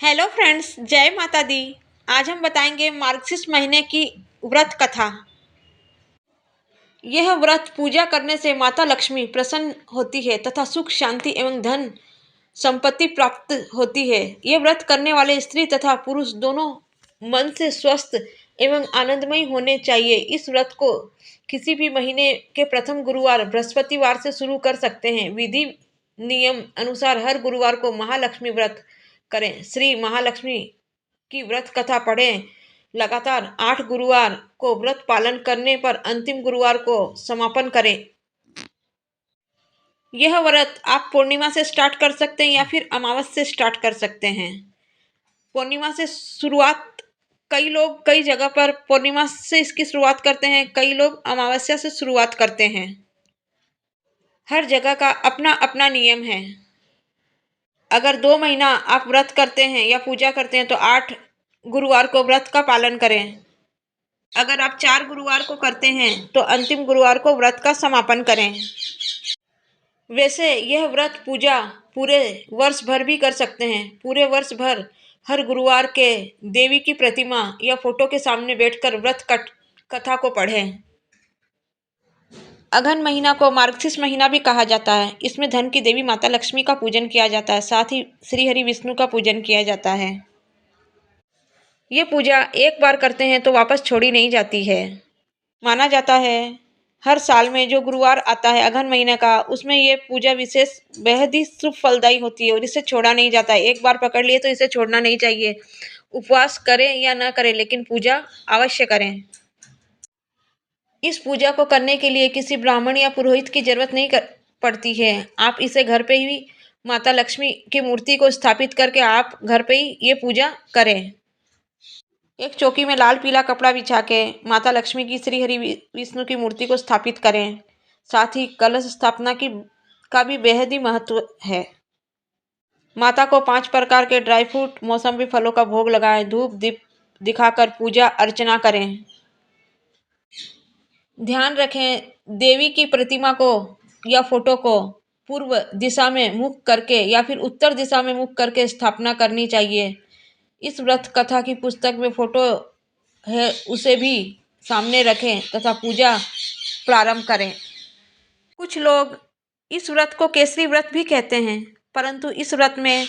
Hello friends, जय माता दी। आज हम बताएंगे मार्गशीर्ष महीने की व्रत कथा। यह व्रत पूजा करने से माता लक्ष्मी प्रसन्न होती है तथा सुख शांति एवं धन संपत्ति प्राप्त होती है। यह व्रत करने वाले स्त्री तथा पुरुष दोनों मन से स्वस्थ एवं आनंदमय होने चाहिए। इस व्रत को किसी भी महीने के प्रथम गुरुवार बृहस्पतिवार से शुरू कर सकते हैं। विधि नियम अनुसार हर गुरुवार को महालक्ष्मी व्रत करें। श्री महालक्ष्मी की व्रत कथा पढ़ें। लगातार 8 गुरुवार को व्रत पालन करने पर अंतिम गुरुवार को समापन करें। यह व्रत आप पूर्णिमा से स्टार्ट कर सकते हैं या फिर अमावस से स्टार्ट कर सकते हैं। पूर्णिमा से शुरुआत कई लोग कई जगह पर पूर्णिमा से इसकी शुरुआत करते हैं, कई लोग अमावस्या से शुरुआत करते हैं। हर जगह का अपना अपना नियम है। अगर 2 महीना आप व्रत करते हैं या पूजा करते हैं तो 8 गुरुवार को व्रत का पालन करें। अगर आप 4 गुरुवार को करते हैं तो अंतिम गुरुवार को व्रत का समापन करें। वैसे यह व्रत पूजा पूरे वर्ष भर भी कर सकते हैं। पूरे वर्ष भर हर गुरुवार के देवी की प्रतिमा या फोटो के सामने बैठकर व्रत कथा को पढ़ें। अगहन महीना को मार्गशीर्ष महीना भी कहा जाता है। इसमें धन की देवी माता लक्ष्मी का पूजन किया जाता है, साथ ही श्री हरि विष्णु का पूजन किया जाता है। ये पूजा एक बार करते हैं तो वापस छोड़ी नहीं जाती है। माना जाता है हर साल में जो गुरुवार आता है अगहन महीने का, उसमें ये पूजा विशेष बेहद ही शुभ फलदायी होती है और इसे छोड़ा नहीं जाता है। एक बार पकड़ लिए तो इसे छोड़ना नहीं चाहिए। उपवास करें या न करें, लेकिन पूजा अवश्य करें। इस पूजा को करने के लिए किसी ब्राह्मण या पुरोहित की जरूरत नहीं पड़ती है। आप इसे घर पे ही माता लक्ष्मी की मूर्ति को स्थापित करके आप घर पे ही ये पूजा करें। एक चौकी में लाल पीला कपड़ा बिछा के माता लक्ष्मी की श्री हरि विष्णु की मूर्ति को स्थापित करें। साथ ही कलश स्थापना की का भी बेहद ही महत्व है। माता को 5 प्रकार के ड्राई फ्रूट मौसमी फलों का भोग लगाएं। धूप दीप दिखाकर पूजा अर्चना करें। ध्यान रखें, देवी की प्रतिमा को या फोटो को पूर्व दिशा में मुख करके या फिर उत्तर दिशा में मुख करके स्थापना करनी चाहिए। इस व्रत कथा की पुस्तक में फोटो है, उसे भी सामने रखें तथा पूजा प्रारंभ करें। कुछ लोग इस व्रत को केसरी व्रत भी कहते हैं, परंतु इस व्रत में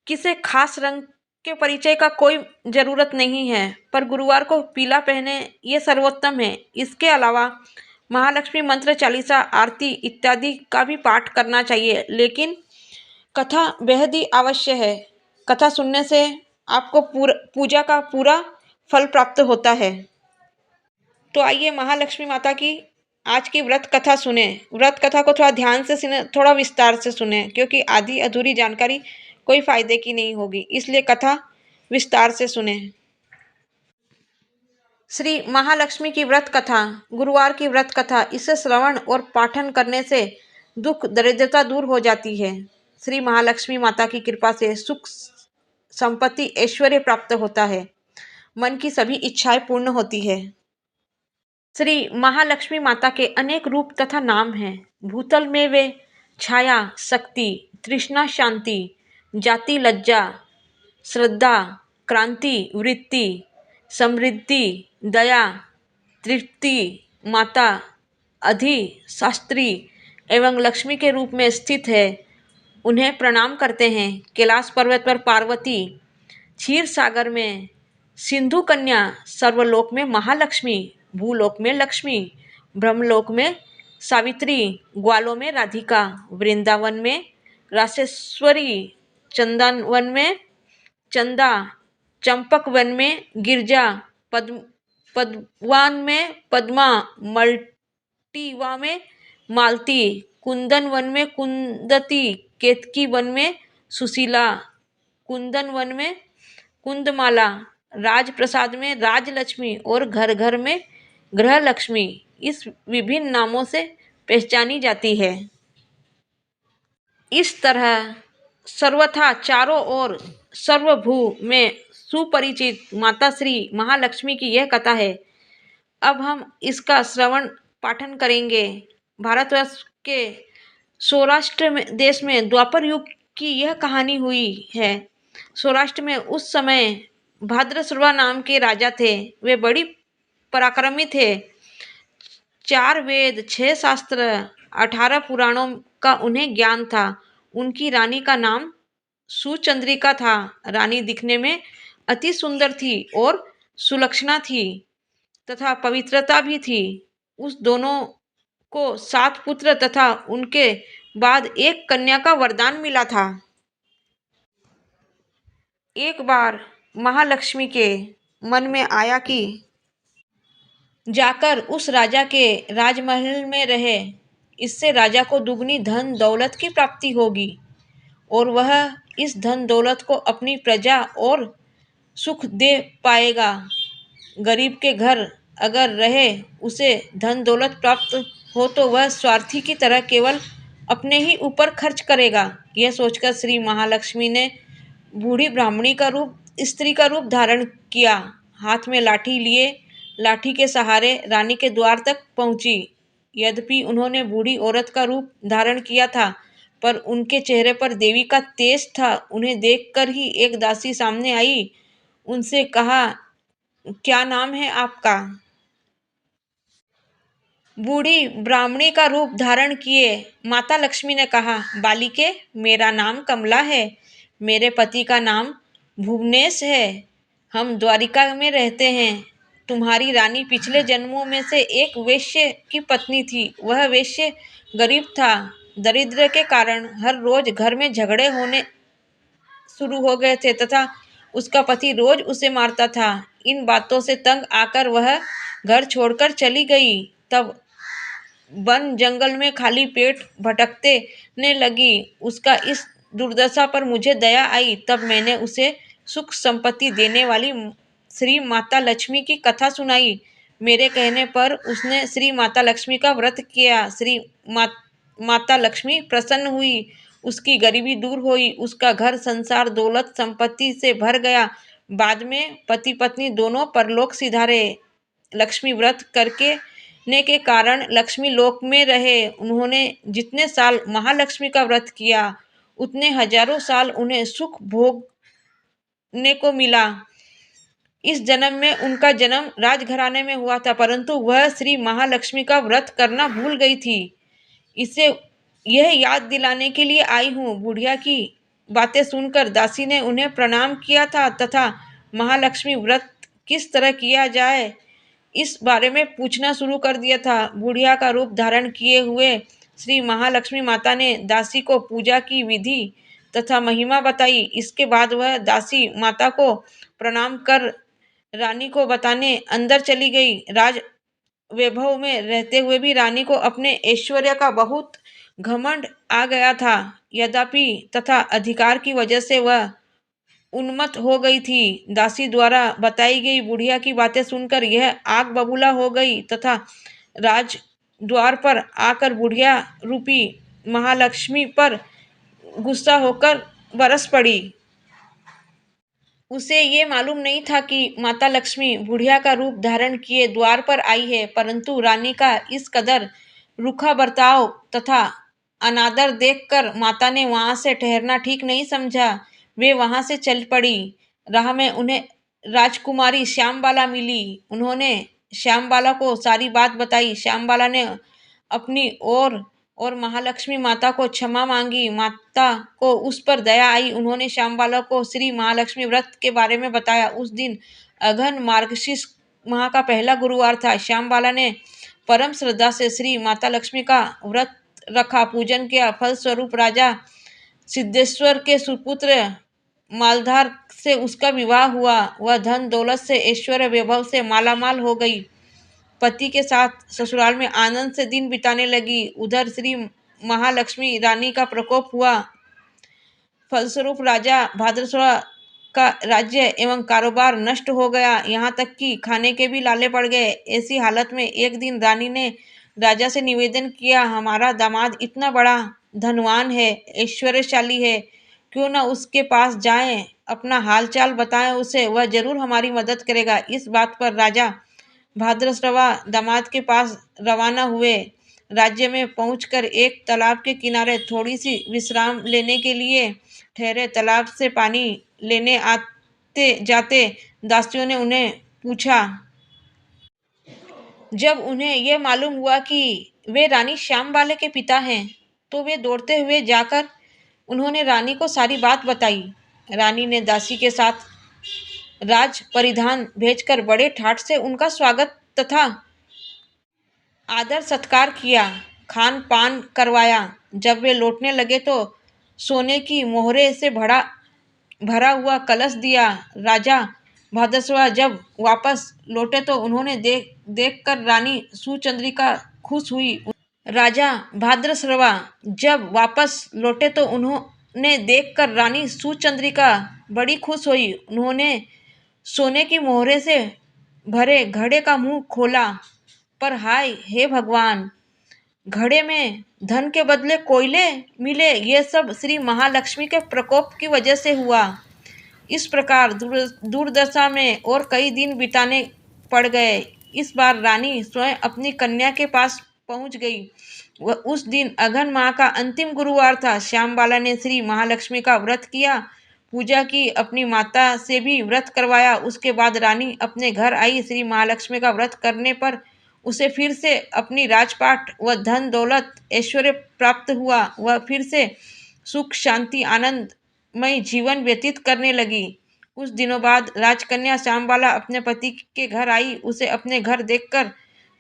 किसी खास रंग के परिचय का कोई जरूरत नहीं है, पर गुरुवार को पीला पहने ये सर्वोत्तम है। इसके अलावा महालक्ष्मी मंत्र, चालीसा, आरती इत्यादि का भी पाठ करना चाहिए, लेकिन कथा बेहद ही आवश्य है। कथा सुनने से आपको पूजा का पूरा फल प्राप्त होता है। तो आइए महालक्ष्मी माता की आज की व्रत कथा सुने। व्रत कथा को थोड़ा ध्यान से सुने, थोड़ा विस्तार से सुने, क्योंकि आधी अधूरी जानकारी कोई फायदे की नहीं होगी, इसलिए कथा विस्तार से सुने। श्री महालक्ष्मी की व्रत कथा, गुरुवार की व्रत कथा। इसे श्रवण और पाठन करने से दुख दरिद्रता दूर हो जाती है। श्री महालक्ष्मी माता की कृपा से सुख संपत्ति ऐश्वर्य प्राप्त होता है। मन की सभी इच्छाएं पूर्ण होती है। श्री महालक्ष्मी माता के अनेक रूप तथा नाम हैं। भूतल में वे छाया, शक्ति, तृष्णा, शांति, जाति, लज्जा, श्रद्धा, क्रांति, वृत्ति, समृद्धि, दया, तृप्ति, माता, अधि, शास्त्री एवं लक्ष्मी के रूप में स्थित है। उन्हें प्रणाम करते हैं। कैलाश पर्वत पर पार्वती, क्षीर सागर में सिंधु कन्या, सर्वलोक में महालक्ष्मी, भूलोक में लक्ष्मी, ब्रह्मलोक में सावित्री, ग्वालों में राधिका, वृंदावन में रासेश्वरी, चंदनवन में चंदा, चंपक वन में गिरजा, पदवान में पद्मा, मल्टीवा में मालती, कुंदन वन में कुंदती, केतकी वन में सुशीला, कुंदन वन में कुंदमाला, राजप्रसाद में राजलक्ष्मी और घर घर में गृह लक्ष्मी इस विभिन्न नामों से पहचानी जाती है। इस तरह सर्वथा चारों ओर सर्वभू में सुपरिचित माता श्री महालक्ष्मी की यह कथा है। अब हम इसका श्रवण पाठन करेंगे। भारतवर्ष के सौराष्ट्र में देश में द्वापर युग की यह कहानी हुई है। सौराष्ट्र में उस समय भाद्रश्रवा नाम के राजा थे। वे बड़ी पराक्रमी थे। 4 वेद, 6 शास्त्र, 18 पुराणों का उन्हें ज्ञान था। उनकी रानी का नाम सुचंद्रिका था। रानी दिखने में अति सुंदर थी और सुलक्षणा थी तथा पवित्रता भी थी। उस दोनों को 7 पुत्र तथा उनके बाद एक कन्या का वरदान मिला था। एक बार महालक्ष्मी के मन में आया कि जाकर उस राजा के राजमहल में रहे, इससे राजा को दुगनी धन दौलत की प्राप्ति होगी और वह इस धन दौलत को अपनी प्रजा और सुख दे पाएगा। गरीब के घर अगर रहे, उसे धन दौलत प्राप्त हो तो वह स्वार्थी की तरह केवल अपने ही ऊपर खर्च करेगा। यह सोचकर श्री महालक्ष्मी ने बूढ़ी ब्राह्मणी का रूप, स्त्री का रूप धारण किया। हाथ में लाठी लिए लाठी के सहारे रानी के द्वार तक पहुंची। यद्यपि उन्होंने बूढ़ी औरत का रूप धारण किया था, पर उनके चेहरे पर देवी का तेज था। उन्हें देखकर ही एक दासी सामने आई। उनसे कहा, क्या नाम है आपका? बूढ़ी ब्राह्मणी का रूप धारण किए माता लक्ष्मी ने कहा, बालिके, मेरा नाम कमला है। मेरे पति का नाम भुवनेश है। हम द्वारिका में रहते हैं। तुम्हारी रानी पिछले जन्मों में से एक वेश्य की पत्नी थी। वह वेश्य गरीब था। दरिद्र के कारण हर रोज घर में झगड़े होने शुरू हो गए थे तथा उसका पति रोज उसे मारता था। इन बातों से तंग आकर वह घर छोड़कर चली गई। तब वन जंगल में खाली पेट भटकते ने लगी। उसका इस दुर्दशा पर मुझे दया आई। तब मैंने उसे सुख संपत्ति देने वाली श्री माता लक्ष्मी की कथा सुनाई। मेरे कहने पर उसने श्री माता लक्ष्मी का व्रत किया। माता लक्ष्मी प्रसन्न हुई। उसकी गरीबी दूर हुई। उसका घर संसार दौलत संपत्ति से भर गया। बाद में पति पत्नी दोनों परलोक सिधारे। लक्ष्मी व्रत करके ने के कारण लक्ष्मी लोक में रहे। उन्होंने जितने साल महालक्ष्मी का व्रत किया, उतने हजारों साल उन्हें सुख भोगने को मिला। इस जन्म में उनका जन्म राजघराने में हुआ था, परंतु वह श्री महालक्ष्मी का व्रत करना भूल गई थी। इसे यह याद दिलाने के लिए आई हूँ। बुढ़िया की बातें सुनकर दासी ने उन्हें प्रणाम किया था तथा महालक्ष्मी व्रत किस तरह किया जाए इस बारे में पूछना शुरू कर दिया था। बुढ़िया का रूप धारण किए हुए श्री महालक्ष्मी माता ने दासी को पूजा की विधि तथा महिमा बताई। इसके बाद वह दासी माता को प्रणाम कर रानी को बताने अंदर चली गई। राज वैभव में रहते हुए भी रानी को अपने ऐश्वर्य का बहुत घमंड आ गया था। यद्यपि तथा अधिकार की वजह से वह उन्मत्त हो गई थी। दासी द्वारा बताई गई बुढ़िया की बातें सुनकर यह आग बबूला हो गई तथा राज द्वार पर आकर बुढ़िया रूपी महालक्ष्मी पर गुस्सा होकर बरस पड़ी। उसे ये मालूम नहीं था कि माता लक्ष्मी बुढ़िया का रूप धारण किए द्वार पर आई है, परंतु रानी का इस कदर रूखा बर्ताव तथा अनादर देखकर माता ने वहां से ठहरना ठीक नहीं समझा। वे वहां से चल पड़ी। राह में उन्हें राजकुमारी श्यामबाला मिली। उन्होंने श्यामबाला को सारी बात बताई। श्यामबाला ने अपनी और महालक्ष्मी माता को क्षमा मांगी। माता को उस पर दया आई। उन्होंने श्यामबाला को श्री महालक्ष्मी व्रत के बारे में बताया। उस दिन अघन मार्गशीर्ष माह का पहला गुरुवार था। श्यामबाला ने परम श्रद्धा से श्री माता लक्ष्मी का व्रत रखा, पूजन किया। फलस्वरूप राजा सिद्धेश्वर के सुपुत्र मालधार से उसका विवाह हुआ। वह धन दौलत से, ऐश्वर्य वैभव से मालामाल हो गई। पति के साथ ससुराल में आनंद से दिन बिताने लगी। उधर श्री महालक्ष्मी रानी का प्रकोप हुआ। फलस्वरूप राजा भाद्रश्वा का राज्य एवं कारोबार नष्ट हो गया। यहाँ तक कि खाने के भी लाले पड़ गए। ऐसी हालत में एक दिन रानी ने राजा से निवेदन किया, हमारा दामाद इतना बड़ा धनवान है, ऐश्वर्यशाली है, क्यों न उसके पास जाएं, अपना हालचाल बताएं उसे, वह जरूर हमारी मदद करेगा। इस बात पर राजा भाद्रश्वा दामाद के पास रवाना हुए। राज्य में पहुंचकर एक तालाब के किनारे थोड़ी सी विश्राम लेने के लिए ठहरे तालाब से पानी लेने आते जाते दासियों ने उन्हें पूछा। जब उन्हें यह मालूम हुआ कि वे रानी श्यामबाला के पिता हैं तो वे दौड़ते हुए जाकर उन्होंने रानी को सारी बात बताई। रानी ने दासी के साथ राज परिधान भेजकर बड़े ठाट से उनका स्वागत तथा आदर सत्कार किया, खान पान करवाया। जब वे लौटने लगे तो सोने की मोहरे से भरा हुआ कलश दिया। राजा भाद्रवा जब वापस लौटे तो उन्होंने देखकर रानी सुचंद्रिका खुश हुई। राजा भाद्रवा जब वापस लौटे तो उन्होंने देखकर रानी सुचंद्रिका बड़ी खुश हुई। उन्होंने सोने की मोहरे से भरे घड़े का मुंह खोला, पर हाय हे भगवान, घड़े में धन के बदले कोयले मिले। ये सब श्री महालक्ष्मी के प्रकोप की वजह से हुआ। इस प्रकार दुर्दशा में और कई दिन बिताने पड़ गए। इस बार रानी स्वयं अपनी कन्या के पास पहुंच गई। वह उस दिन अघन माह का अंतिम गुरुवार था। श्यामबाला ने श्री महालक्ष्मी का व्रत किया, पूजा की, अपनी माता से भी व्रत करवाया। उसके बाद रानी अपने घर आई। श्री महालक्ष्मी का व्रत करने पर उसे फिर से अपनी राजपाट व धन दौलत ऐश्वर्य प्राप्त हुआ। वह फिर से सुख शांति आनंदमय जीवन व्यतीत करने लगी। कुछ दिनों बाद राजकन्या श्यामबाला अपने पति के घर आई। उसे अपने घर देखकर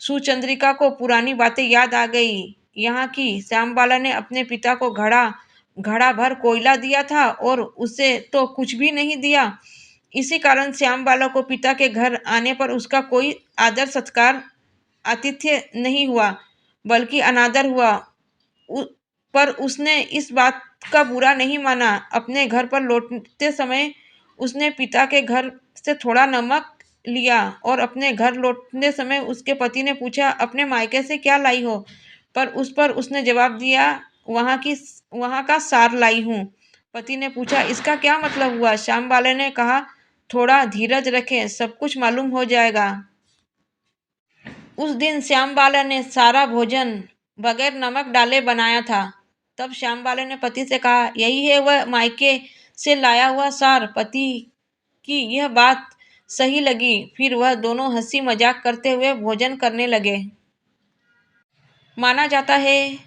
सुचंद्रिका को पुरानी बातें याद आ गई। यहाँ की श्यामबाला ने अपने पिता को घड़ा भर कोयला दिया था और उसे तो कुछ भी नहीं दिया। इसी कारण श्यामबाला को पिता के घर आने पर उसका कोई आदर सत्कार आतिथ्य नहीं हुआ, बल्कि अनादर हुआ। पर उसने इस बात का बुरा नहीं माना। अपने घर पर लौटते समय उसने पिता के घर से थोड़ा नमक लिया और अपने घर लौटने समय उसके पति ने पूछा, अपने मायके से क्या लाई हो? पर उस पर उसने जवाब दिया, वहाँ का सार लाई हूँ। पति ने पूछा, इसका क्या मतलब हुआ? श्यामबाला ने कहा, थोड़ा धीरज रखें, सब कुछ मालूम हो जाएगा। उस दिन श्यामबाला ने सारा भोजन बगैर नमक डाले बनाया था। तब श्यामबाला ने पति से कहा, यही है वह मायके से लाया हुआ सार। पति की यह बात सही लगी। फिर वह दोनों हंसी मजाक करते हुए भोजन करने लगे। माना जाता है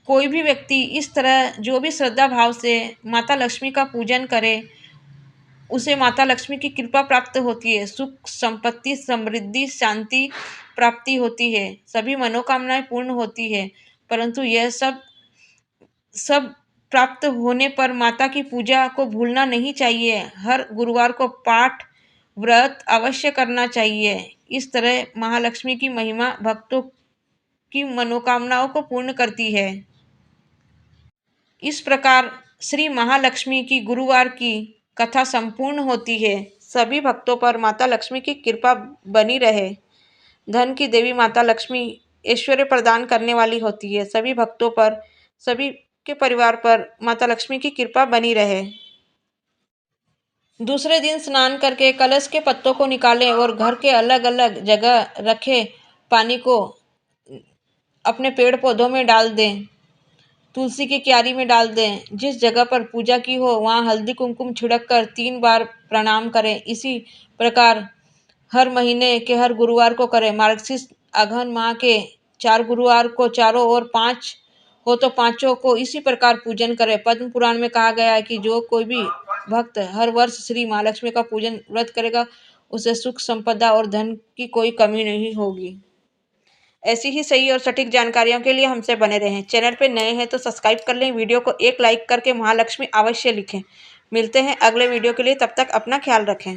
कोई भी व्यक्ति इस तरह जो भी श्रद्धा भाव से माता लक्ष्मी का पूजन करे उसे माता लक्ष्मी की कृपा प्राप्त होती है। सुख संपत्ति समृद्धि शांति प्राप्ति होती है, सभी मनोकामनाएं पूर्ण होती है। परंतु यह सब प्राप्त होने पर माता की पूजा को भूलना नहीं चाहिए। हर गुरुवार को पाठ व्रत अवश्य करना चाहिए। इस तरह महालक्ष्मी की महिमा भक्तों की मनोकामनाओं को पूर्ण करती है। इस प्रकार श्री महालक्ष्मी की गुरुवार की कथा संपूर्ण होती है। सभी भक्तों पर माता लक्ष्मी की कृपा बनी रहे। धन की देवी माता लक्ष्मी ऐश्वर्य प्रदान करने वाली होती है। सभी भक्तों पर, सभी के परिवार पर माता लक्ष्मी की कृपा बनी रहे। दूसरे दिन स्नान करके कलश के पत्तों को निकालें और घर के अलग अलग जगह रखे पानी को अपने पेड़ पौधों में डाल दें, तुलसी की क्यारी में डाल दें। जिस जगह पर पूजा की हो वहाँ हल्दी कुमकुम छिड़क कर 3 बार प्रणाम करें। इसी प्रकार हर महीने के हर गुरुवार को करें। मार्गशीर्ष अघन माह के 4 गुरुवार को चारों और 5 हो तो पांचों को इसी प्रकार पूजन करें। पद्म पुराण में कहा गया है कि जो कोई भी भक्त हर वर्ष श्री महालक्ष्मी का पूजन व्रत करेगा उसे सुख संपदा और धन की कोई कमी नहीं होगी। ऐसी ही सही और सटीक जानकारियों के लिए हमसे बने रहें। चैनल पे नए हैं तो सब्सक्राइब कर लें। वीडियो को एक लाइक करके महालक्ष्मी अवश्य लिखें। मिलते हैं अगले वीडियो के लिए, तब तक अपना ख्याल रखें।